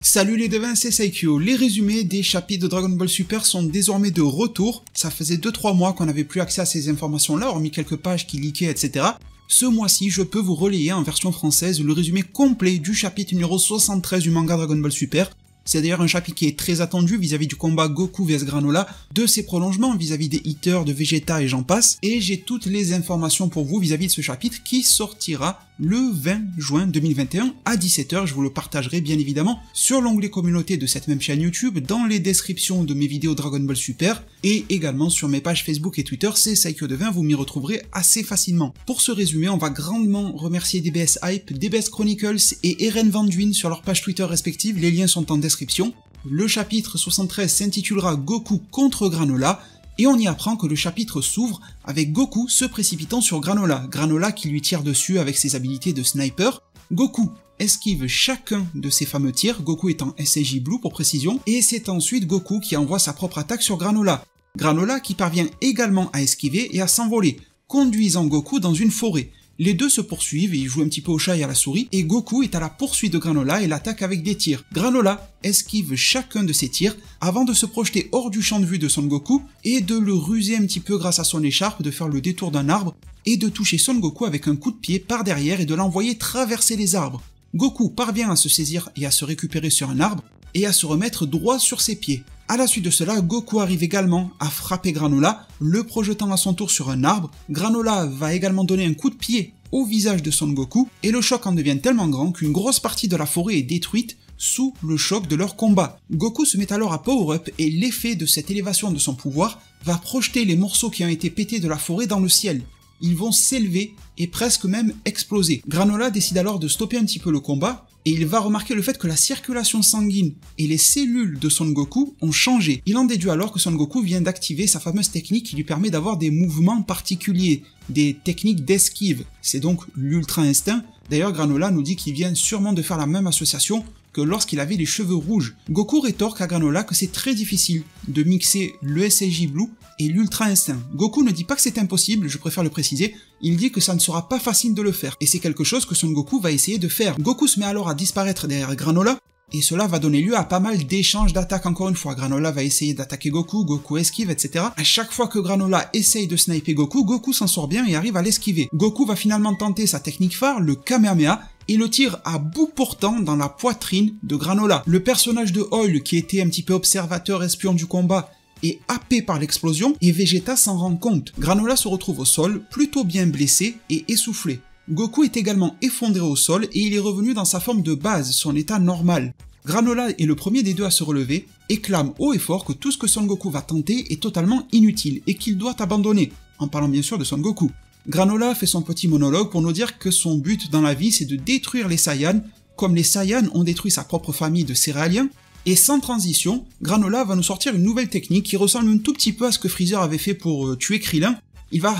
Salut les devins, c'est Saikyo. Les résumés des chapitres de Dragon Ball Super sont désormais de retour. Ça faisait 2-3 mois qu'on n'avait plus accès à ces informations-là, hormis quelques pages qui leakaient, etc. Ce mois-ci, je peux vous relayer en version française le résumé complet du chapitre numéro 73 du manga Dragon Ball Super. C'est d'ailleurs un chapitre qui est très attendu vis-à-vis du combat Goku vs Granola, de ses prolongements vis-à-vis des Hitters, de Vegeta et j'en passe, et j'ai toutes les informations pour vous vis-à-vis de ce chapitre qui sortira le 20 juin 2021 à 17 h, je vous le partagerai bien évidemment sur l'onglet communauté de cette même chaîne YouTube, dans les descriptions de mes vidéos Dragon Ball Super, et également sur mes pages Facebook et Twitter, c'est Saikyo Devin, vous m'y retrouverez assez facilement. Pour ce résumé, on va grandement remercier DBS Hype, DBS Chronicles et Eren Van Duyn sur leurs pages Twitter respectives, les liens sont en description. Le chapitre 73 s'intitulera Goku contre Granola, et on y apprend que le chapitre s'ouvre avec Goku se précipitant sur Granola, Granola qui lui tire dessus avec ses habilités de sniper. Goku esquive chacun de ces fameux tirs, Goku étant SAJ Blue pour précision, et c'est ensuite Goku qui envoie sa propre attaque sur Granola. Granola qui parvient également à esquiver et à s'envoler, conduisant Goku dans une forêt. Les deux se poursuivent et ils jouent un petit peu au chat et à la souris, et Goku est à la poursuite de Granola et l'attaque avec des tirs. Granola esquive chacun de ses tirs avant de se projeter hors du champ de vue de Son Goku et de le ruser un petit peu grâce à son écharpe, de faire le détour d'un arbre et de toucher Son Goku avec un coup de pied par derrière et de l'envoyer traverser les arbres. Goku parvient à se saisir et à se récupérer sur un arbre et à se remettre droit sur ses pieds. À la suite de cela, Goku arrive également à frapper Granola, le projetant à son tour sur un arbre. Granola va également donner un coup de pied au visage de Son Goku, et le choc en devient tellement grand qu'une grosse partie de la forêt est détruite sous le choc de leur combat. Goku se met alors à power-up, et l'effet de cette élévation de son pouvoir va projeter les morceaux qui ont été pétés de la forêt dans le ciel. Ils vont s'élever et presque même exploser. Granola décide alors de stopper un petit peu le combat, et il va remarquer le fait que la circulation sanguine et les cellules de Son Goku ont changé. Il en déduit alors que Son Goku vient d'activer sa fameuse technique qui lui permet d'avoir des mouvements particuliers, des techniques d'esquive. C'est donc l'Ultra Instinct. D'ailleurs, Granola nous dit qu'il vient sûrement de faire la même association que lorsqu'il avait les cheveux rouges. Goku rétorque à Granola que c'est très difficile de mixer le SAJ Blue et l'Ultra Instinct. Goku ne dit pas que c'est impossible, je préfère le préciser, il dit que ça ne sera pas facile de le faire, et c'est quelque chose que Son Goku va essayer de faire. Goku se met alors à disparaître derrière Granola, et cela va donner lieu à pas mal d'échanges d'attaques encore une fois. Granola va essayer d'attaquer Goku, Goku esquive, etc. À chaque fois que Granola essaye de sniper Goku, Goku s'en sort bien et arrive à l'esquiver. Goku va finalement tenter sa technique phare, le Kamehameha, et le tire à bout portant dans la poitrine de Granola. Le personnage de Oil, qui était un petit peu observateur espion du combat, est happé par l'explosion et Vegeta s'en rend compte. Granola se retrouve au sol, plutôt bien blessé et essoufflé. Goku est également effondré au sol et il est revenu dans sa forme de base, son état normal. Granola est le premier des deux à se relever et clame haut et fort que tout ce que Son Goku va tenter est totalement inutile et qu'il doit abandonner, en parlant bien sûr de Son Goku. Granola fait son petit monologue pour nous dire que son but dans la vie c'est de détruire les Saiyans, comme les Saiyans ont détruit sa propre famille de céréaliens, et sans transition, Granola va nous sortir une nouvelle technique qui ressemble un tout petit peu à ce que Freezer avait fait pour tuer Krillin. Il va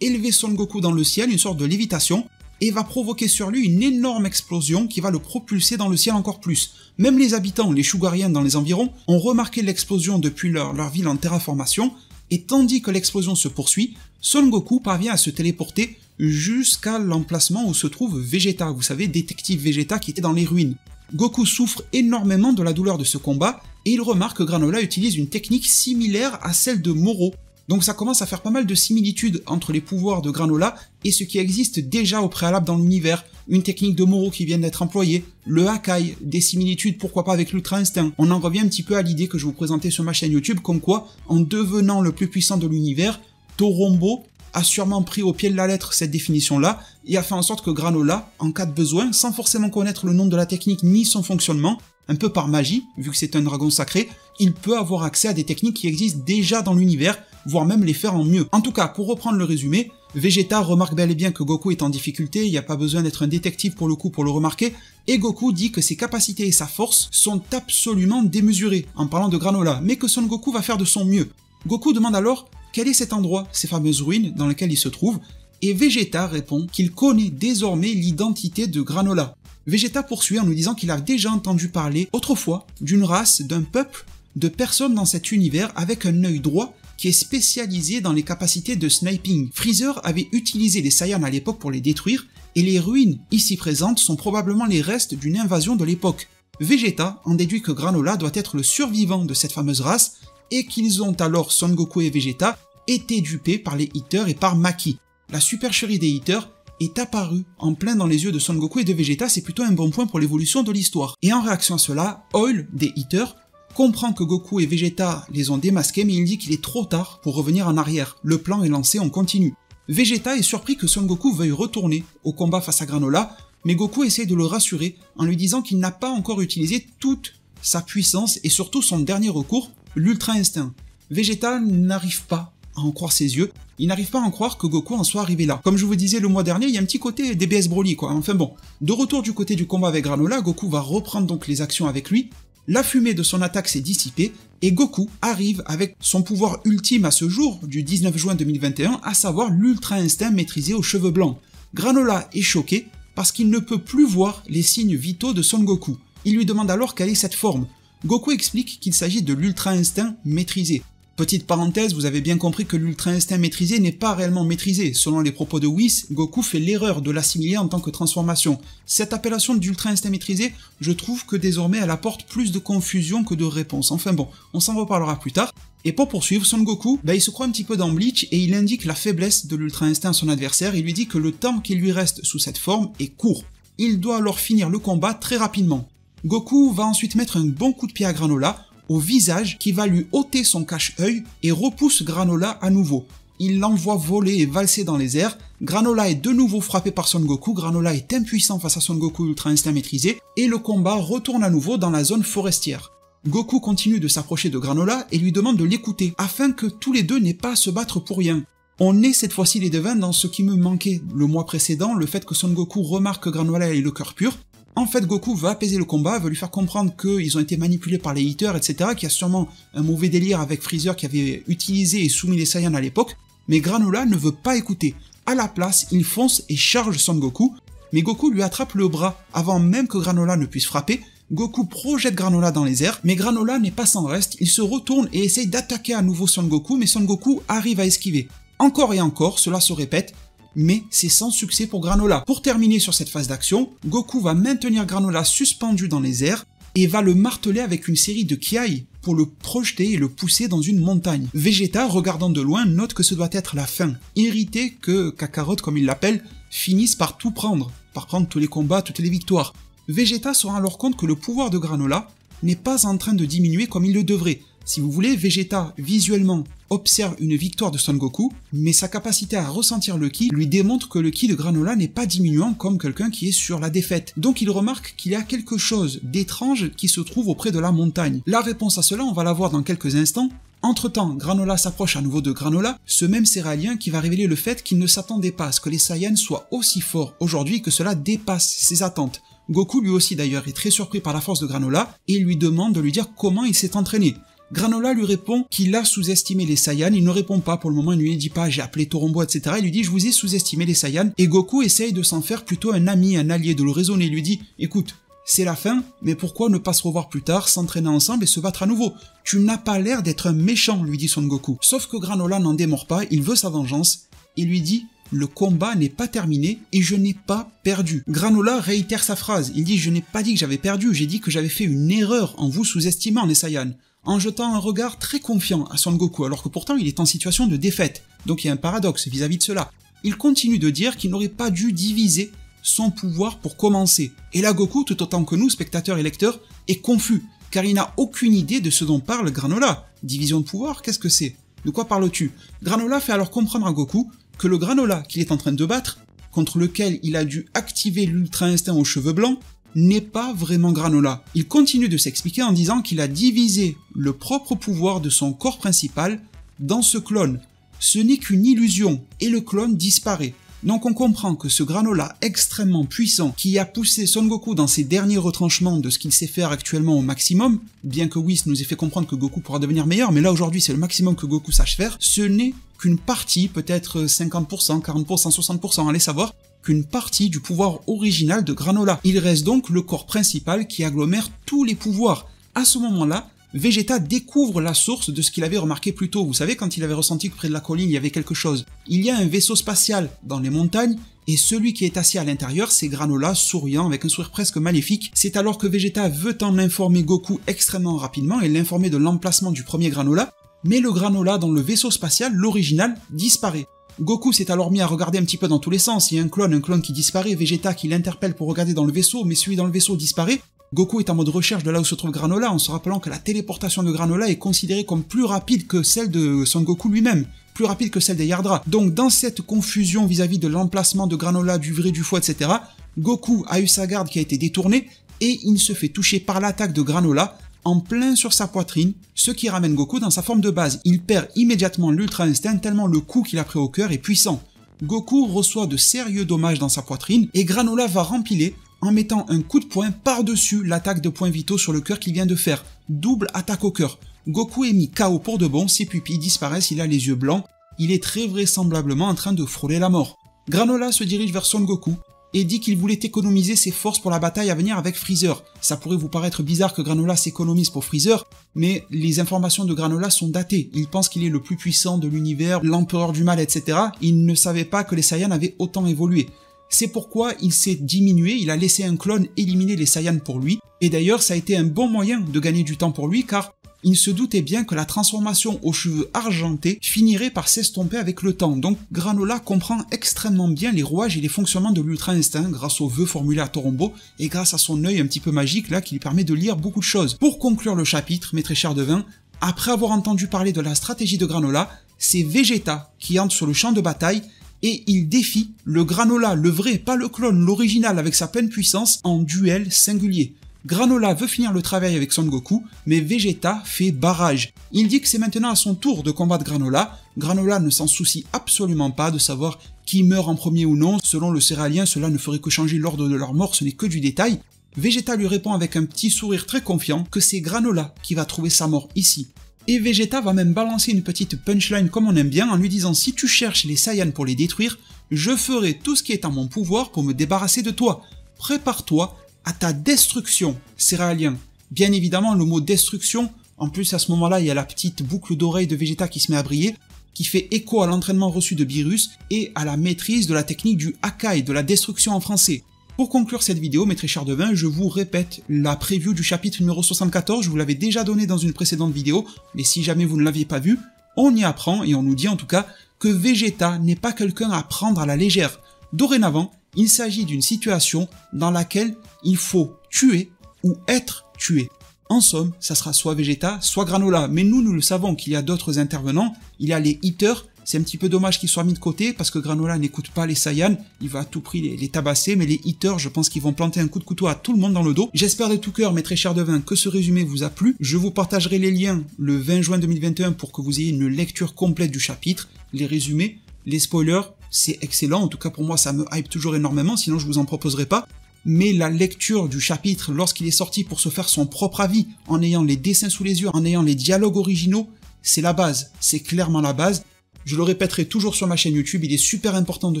élever Son Goku dans le ciel, une sorte de lévitation, et va provoquer sur lui une énorme explosion qui va le propulser dans le ciel encore plus. Même les habitants, les Shugarians dans les environs, ont remarqué l'explosion depuis leur ville en terraformation, et tandis que l'explosion se poursuit, Son Goku parvient à se téléporter jusqu'à l'emplacement où se trouve Vegeta, vous savez, détective Vegeta qui était dans les ruines. Goku souffre énormément de la douleur de ce combat, et il remarque que Granola utilise une technique similaire à celle de Moro. Donc ça commence à faire pas mal de similitudes entre les pouvoirs de Granola et ce qui existe déjà au préalable dans l'univers. Une technique de Moro qui vient d'être employée, le Hakai, des similitudes pourquoi pas avec l'Ultra Instinct. On en revient un petit peu à l'idée que je vous présentais sur ma chaîne YouTube, comme quoi, en devenant le plus puissant de l'univers, Torombo a sûrement pris au pied de la lettre cette définition-là et a fait en sorte que Granola, en cas de besoin, sans forcément connaître le nom de la technique ni son fonctionnement, un peu par magie, vu que c'est un dragon sacré, il peut avoir accès à des techniques qui existent déjà dans l'univers, voire même les faire en mieux. En tout cas, pour reprendre le résumé, Vegeta remarque bel et bien que Goku est en difficulté, il n'y a pas besoin d'être un détective pour le coup pour le remarquer, et Goku dit que ses capacités et sa force sont absolument démesurées, en parlant de Granola, mais que Son Goku va faire de son mieux. Goku demande alors quel est cet endroit, ces fameuses ruines dans lesquelles il se trouve, et Vegeta répond qu'il connaît désormais l'identité de Granola. Vegeta poursuit en nous disant qu'il a déjà entendu parler autrefois d'une race, d'un peuple, de personnes dans cet univers avec un œil droit qui est spécialisé dans les capacités de sniping. Freezer avait utilisé les Saiyans à l'époque pour les détruire, et les ruines ici présentes sont probablement les restes d'une invasion de l'époque. Vegeta en déduit que Granola doit être le survivant de cette fameuse race, et qu'ils ont alors, Son Goku et Vegeta, été dupés par les Hitters et par Maki. La supercherie des Hitters est apparue en plein dans les yeux de Son Goku et de Vegeta, c'est plutôt un bon point pour l'évolution de l'histoire. Et en réaction à cela, Oil, des Hitters, comprend que Goku et Vegeta les ont démasqués, mais il dit qu'il est trop tard pour revenir en arrière. Le plan est lancé, on continue. Vegeta est surpris que Son Goku veuille retourner au combat face à Granola, mais Goku essaie de le rassurer en lui disant qu'il n'a pas encore utilisé toute sa puissance et surtout son dernier recours, l'Ultra Instinct. Vegeta n'arrive pas à en croire ses yeux, il n'arrive pas à en croire que Goku en soit arrivé là. Comme je vous disais le mois dernier, il y a un petit côté DBS Broly quoi, enfin bon. De retour du côté du combat avec Granola, Goku va reprendre donc les actions avec lui, la fumée de son attaque s'est dissipée, et Goku arrive avec son pouvoir ultime à ce jour, du 19 juin 2021, à savoir l'Ultra Instinct maîtrisé aux cheveux blancs. Granola est choqué, parce qu'il ne peut plus voir les signes vitaux de Son Goku. Il lui demande alors quelle est cette forme. Goku explique qu'il s'agit de l'Ultra Instinct maîtrisé. Petite parenthèse, vous avez bien compris que l'Ultra Instinct maîtrisé n'est pas réellement maîtrisé. Selon les propos de Whis, Goku fait l'erreur de l'assimiler en tant que transformation. Cette appellation d'Ultra Instinct maîtrisé, je trouve que désormais elle apporte plus de confusion que de réponse. Enfin bon, on s'en reparlera plus tard. Et pour poursuivre, Son Goku, il se croit un petit peu dans Bleach et il indique la faiblesse de l'Ultra Instinct à son adversaire. Il lui dit que le temps qu'il lui reste sous cette forme est court. Il doit alors finir le combat très rapidement. Goku va ensuite mettre un bon coup de pied à Granola, au visage, qui va lui ôter son cache-œil et repousse Granola à nouveau. Il l'envoie voler et valser dans les airs, Granola est de nouveau frappé par Son Goku, Granola est impuissant face à Son Goku Ultra Instinct maîtrisé, et le combat retourne à nouveau dans la zone forestière. Goku continue de s'approcher de Granola et lui demande de l'écouter, afin que tous les deux n'aient pas à se battre pour rien. On est cette fois-ci les devins dans ce qui me manquait le mois précédent, le fait que Son Goku remarque que Granola ait le cœur pur. En fait, Goku veut apaiser le combat, veut lui faire comprendre qu'ils ont été manipulés par les Hitters, etc., qu'il y a sûrement un mauvais délire avec Freezer qui avait utilisé et soumis les Saiyans à l'époque, mais Granola ne veut pas écouter. À la place, il fonce et charge Son Goku, mais Goku lui attrape le bras avant même que Granola ne puisse frapper. Goku projette Granola dans les airs, mais Granola n'est pas sans reste, il se retourne et essaye d'attaquer à nouveau Son Goku, mais Son Goku arrive à esquiver. Encore et encore, cela se répète, mais c'est sans succès pour Granola. Pour terminer sur cette phase d'action, Goku va maintenir Granola suspendu dans les airs et va le marteler avec une série de Kiai pour le projeter et le pousser dans une montagne. Vegeta, regardant de loin, note que ce doit être la fin, irrité que Kakarot, comme il l'appelle, finisse par tout prendre, par prendre tous les combats, toutes les victoires. Vegeta se rend alors compte que le pouvoir de Granola n'est pas en train de diminuer comme il le devrait. Si vous voulez, Vegeta, visuellement, observe une victoire de Son Goku, mais sa capacité à ressentir le ki lui démontre que le ki de Granola n'est pas diminuant comme quelqu'un qui est sur la défaite. Donc il remarque qu'il y a quelque chose d'étrange qui se trouve auprès de la montagne. La réponse à cela, on va la voir dans quelques instants. Entre-temps, Granola s'approche à nouveau de Granola, ce même Céralien qui va révéler le fait qu'il ne s'attendait pas à ce que les Saiyans soient aussi forts aujourd'hui, que cela dépasse ses attentes. Goku lui aussi d'ailleurs est très surpris par la force de Granola et lui demande de lui dire comment il s'est entraîné. Granola lui répond qu'il a sous-estimé les Saiyans, il ne répond pas pour le moment, il ne lui dit pas j'ai appelé Torombo, etc. Il lui dit je vous ai sous-estimé les Saiyans, et Goku essaye de s'en faire plutôt un ami, un allié, de le raisonner, il lui dit écoute, c'est la fin, mais pourquoi ne pas se revoir plus tard, s'entraîner ensemble et se battre à nouveau? Tu n'as pas l'air d'être un méchant, lui dit Son Goku. Sauf que Granola n'en démord pas, il veut sa vengeance, et lui dit le combat n'est pas terminé et je n'ai pas perdu. Granola réitère sa phrase, il dit je n'ai pas dit que j'avais perdu, j'ai dit que j'avais fait une erreur en vous sous-estimant les Saiyans, en jetant un regard très confiant à Son Goku alors que pourtant il est en situation de défaite. Donc il y a un paradoxe vis-à-vis de cela. Il continue de dire qu'il n'aurait pas dû diviser son pouvoir pour commencer. Et là Goku, tout autant que nous, spectateurs et lecteurs, est confus, car il n'a aucune idée de ce dont parle Granola. Division de pouvoir, qu'est-ce que c'est? De quoi parles-tu? Granola fait alors comprendre à Goku que le Granola qu'il est en train de battre, contre lequel il a dû activer l'Ultra Instinct aux cheveux blancs, n'est pas vraiment Granola. Il continue de s'expliquer en disant qu'il a divisé le propre pouvoir de son corps principal dans ce clone. Ce n'est qu'une illusion, et le clone disparaît. Donc on comprend que ce Granola extrêmement puissant qui a poussé Son Goku dans ses derniers retranchements de ce qu'il sait faire actuellement au maximum, bien que Whis nous ait fait comprendre que Goku pourra devenir meilleur, mais là aujourd'hui c'est le maximum que Goku sache faire, ce n'est qu'une partie, peut-être 50%, 40%, 60%, allez savoir, qu'une partie du pouvoir original de Granola. Il reste donc le corps principal qui agglomère tous les pouvoirs. À ce moment-là, Vegeta découvre la source de ce qu'il avait remarqué plus tôt. Vous savez, quand il avait ressenti que près de la colline il y avait quelque chose. Il y a un vaisseau spatial dans les montagnes et celui qui est assis à l'intérieur, c'est Granola, souriant avec un sourire presque maléfique. C'est alors que Vegeta veut en informer Goku extrêmement rapidement et l'informer de l'emplacement du premier Granola, mais le Granola dans le vaisseau spatial, l'original, disparaît. Goku s'est alors mis à regarder un petit peu dans tous les sens, il y a un clone qui disparaît, Vegeta qui l'interpelle pour regarder dans le vaisseau, mais celui dans le vaisseau disparaît. Goku est en mode recherche de là où se trouve Granola, en se rappelant que la téléportation de Granola est considérée comme plus rapide que celle de Son Goku lui-même, plus rapide que celle des Yardra. Donc dans cette confusion vis-à-vis de l'emplacement de Granola, du vrai, du faux, etc., Goku a eu sa garde qui a été détournée, et il se fait toucher par l'attaque de Granola, en plein sur sa poitrine, ce qui ramène Goku dans sa forme de base. Il perd immédiatement l'Ultra Instinct tellement le coup qu'il a pris au cœur est puissant. Goku reçoit de sérieux dommages dans sa poitrine et Granola va rempiler en mettant un coup de poing par-dessus l'attaque de points vitaux sur le cœur qu'il vient de faire. Double attaque au cœur. Goku est mis KO pour de bon, ses pupilles disparaissent, il a les yeux blancs, il est très vraisemblablement en train de frôler la mort. Granola se dirige vers Son Goku et dit qu'il voulait économiser ses forces pour la bataille à venir avec Freezer. Ça pourrait vous paraître bizarre que Granola s'économise pour Freezer, mais les informations de Granola sont datées. Il pense qu'il est le plus puissant de l'univers, l'empereur du mal, etc. Il ne savait pas que les Saiyans avaient autant évolué. C'est pourquoi il s'est diminué, il a laissé un clone éliminer les Saiyans pour lui, et d'ailleurs ça a été un bon moyen de gagner du temps pour lui car il se doutait bien que la transformation aux cheveux argentés finirait par s'estomper avec le temps, donc Granola comprend extrêmement bien les rouages et les fonctionnements de l'Ultra Instinct grâce aux vœux formulés à Torombo et grâce à son œil un petit peu magique là qui lui permet de lire beaucoup de choses. Pour conclure le chapitre, mes très chers devins, après avoir entendu parler de la stratégie de Granola, c'est Vegeta qui entre sur le champ de bataille et il défie le Granola, le vrai, pas le clone, l'original avec sa pleine puissance en duel singulier. Granola veut finir le travail avec Son Goku, mais Vegeta fait barrage. Il dit que c'est maintenant à son tour de combattre Granola. Granola ne s'en soucie absolument pas de savoir qui meurt en premier ou non. Selon le céralien, cela ne ferait que changer l'ordre de leur mort, ce n'est que du détail. Vegeta lui répond avec un petit sourire très confiant que c'est Granola qui va trouver sa mort ici. Et Vegeta va même balancer une petite punchline comme on aime bien en lui disant « Si tu cherches les Saiyans pour les détruire, je ferai tout ce qui est en mon pouvoir pour me débarrasser de toi. Prépare-toi à ta destruction, céralien. » Bien évidemment, le mot destruction, en plus à ce moment-là, il y a la petite boucle d'oreille de Vegeta qui se met à briller, qui fait écho à l'entraînement reçu de Beerus et à la maîtrise de la technique du Hakai, de la destruction en français. Pour conclure cette vidéo, mes très chers devins, je vous répète la preview du chapitre numéro 74, je vous l'avais déjà donné dans une précédente vidéo, mais si jamais vous ne l'aviez pas vu, on y apprend, et on nous dit en tout cas, que Vegeta n'est pas quelqu'un à prendre à la légère. Dorénavant, il s'agit d'une situation dans laquelle il faut tuer ou être tué. En somme, ça sera soit Vegeta, soit Granola, mais nous le savons qu'il y a d'autres intervenants, il y a les Hitters. C'est un petit peu dommage qu'ils soient mis de côté parce que Granola n'écoute pas les Saiyans, il va à tout prix les tabasser, mais les Hitters, je pense qu'ils vont planter un coup de couteau à tout le monde dans le dos. J'espère de tout cœur, mes très chers devins, que ce résumé vous a plu. Je vous partagerai les liens le 20 juin 2021 pour que vous ayez une lecture complète du chapitre, les résumés, les spoilers, c'est excellent, en tout cas pour moi ça me hype toujours énormément, sinon je vous en proposerai pas. Mais la lecture du chapitre lorsqu'il est sorti pour se faire son propre avis, en ayant les dessins sous les yeux, en ayant les dialogues originaux, c'est la base, c'est clairement la base. Je le répéterai toujours sur ma chaîne YouTube, il est super important de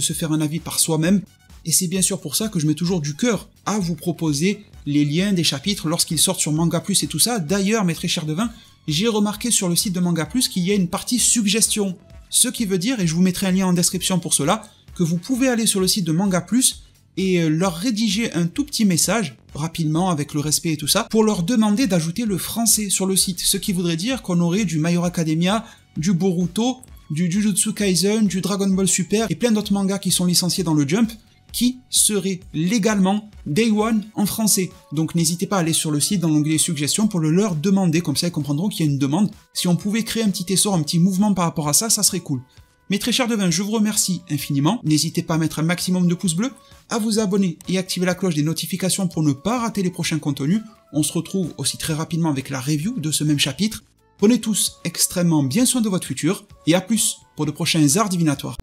se faire un avis par soi-même, et c'est bien sûr pour ça que je mets toujours du cœur à vous proposer les liens des chapitres lorsqu'ils sortent sur Manga Plus et tout ça. D'ailleurs, mes très chers devins, j'ai remarqué sur le site de Manga Plus qu'il y a une partie suggestion, ce qui veut dire, et je vous mettrai un lien en description pour cela, que vous pouvez aller sur le site de Manga Plus et leur rédiger un tout petit message, rapidement, avec le respect et tout ça, pour leur demander d'ajouter le français sur le site, ce qui voudrait dire qu'on aurait du My Hero Academia, du Boruto, du Jujutsu Kaisen, du Dragon Ball Super et plein d'autres mangas qui sont licenciés dans le Jump qui seraient légalement Day One en français. Donc n'hésitez pas à aller sur le site dans l'onglet suggestions pour le leur demander, comme ça ils comprendront qu'il y a une demande. Si on pouvait créer un petit essor, un petit mouvement par rapport à ça, ça serait cool. Mes très chers devins, je vous remercie infiniment. N'hésitez pas à mettre un maximum de pouces bleus, à vous abonner et activer la cloche des notifications pour ne pas rater les prochains contenus. On se retrouve aussi très rapidement avec la review de ce même chapitre. Prenez tous extrêmement bien soin de votre futur, et à plus pour de prochains arts divinatoires.